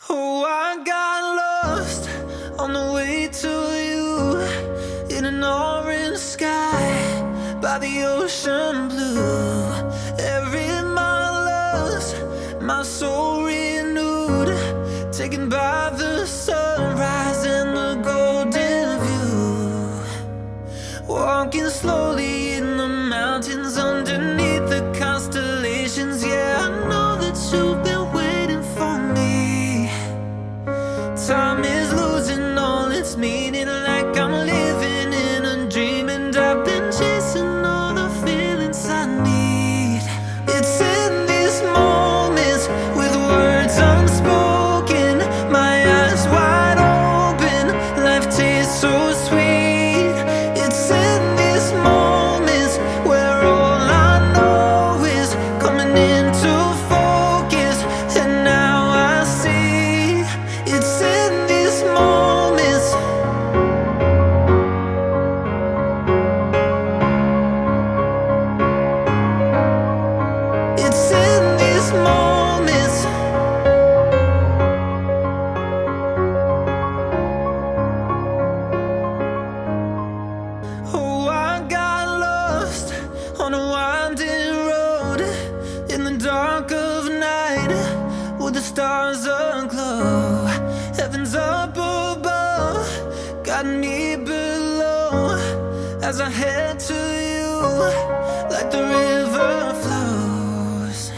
Oh, I got lost on the way to you in an orange sky by the ocean blue. Every mile lost, my soul renewed, taken by the sunrise and the golden view. Walking slowly in the mountains underneath the constellations. Yeah, I know that you've been waiting for me. Time is losing all its meaning, like I'm living in a dream, and I've been chasing all the feelings I need. It's in these moments with words unspoken, my eyes wide open, life tastes so sweet. It's in these moments where all I know is coming into focus, and now I see. It's in these moments. It's in these moments. Oh, I got lost on a winding road in the dark of night, with the stars aglow. Heaven's up above, got me below, as I head to you like the river flows.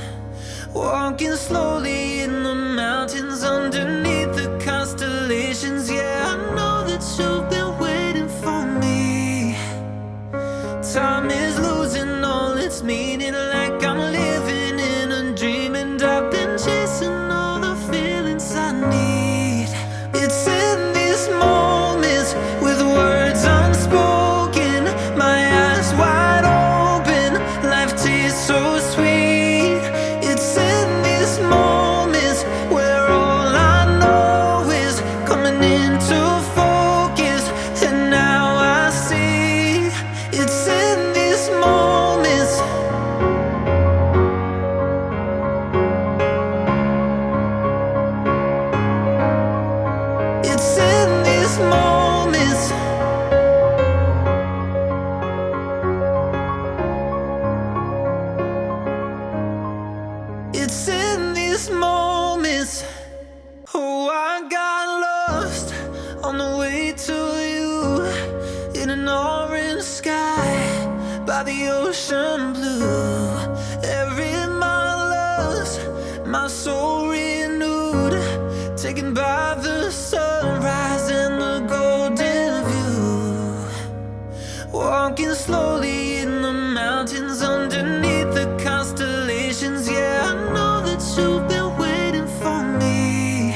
Walking slowly in the mountains underneath the constellations. Yeah, I know that you've been waiting for me. Time is losing all its meaning, like I'm living in a dream, and I've been chasing all the feelings I need. It's in these moments with words unspoken, my eyes wide open, life tastes so sweet. It's in these moments where all I know is coming into focus, and now I see. It's in these moments. It's in these moments. It's in these moments. Oh, I got lost on the way to you in an orange sky by the ocean blue. Every mile lost, my soul renewed, taken by the sunrise and the golden view. Walking slowly in the mountains underneath the constellations. Yeah, I know that you've been waiting for me.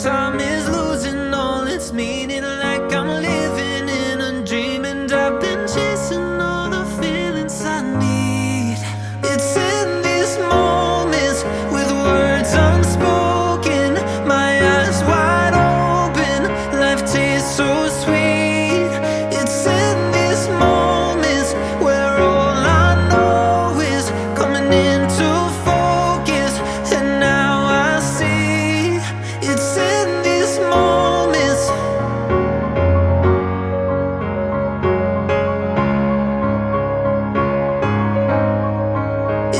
Time is losing all its meaning, like I'm living in a dream, and I've been chasing all the feelings I need. It's in these moments with words unspoken, my eyes wide open, life tastes so sweet. It's in these moments where all I know is coming into focus, and now I see. It's in these moments.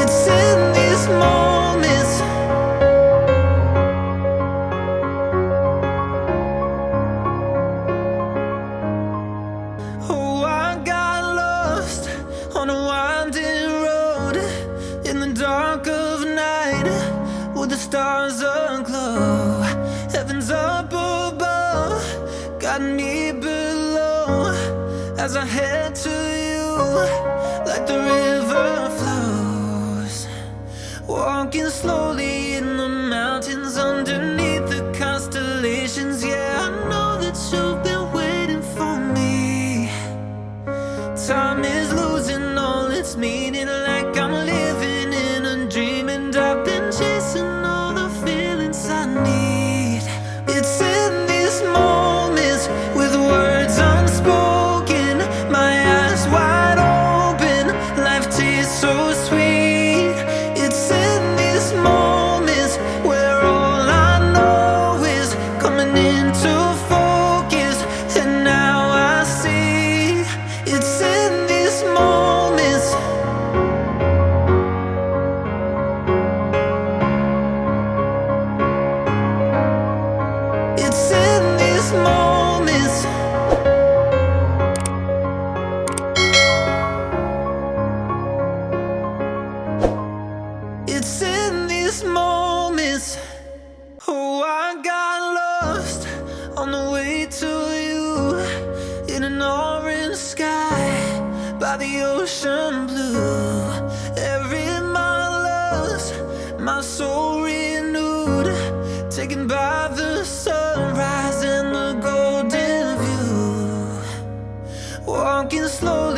It's in these moments. Oh, I got lost on a winding road in the dark of night, with the stars aglow. Heaven's up above, got me below, as I head to you like the river flows. Walking slowly in the mountains underneath the constellations. Yeah, I know that you've been waiting for me. Time is losing all its meaning, like I'm living in a dream, and I've been chasing all the feelings I need. It's in these moments with words unspoken, my eyes wide open, life tastes so sweet. It's in these moments. road, taken by the sunrise and the golden view. Walking slowly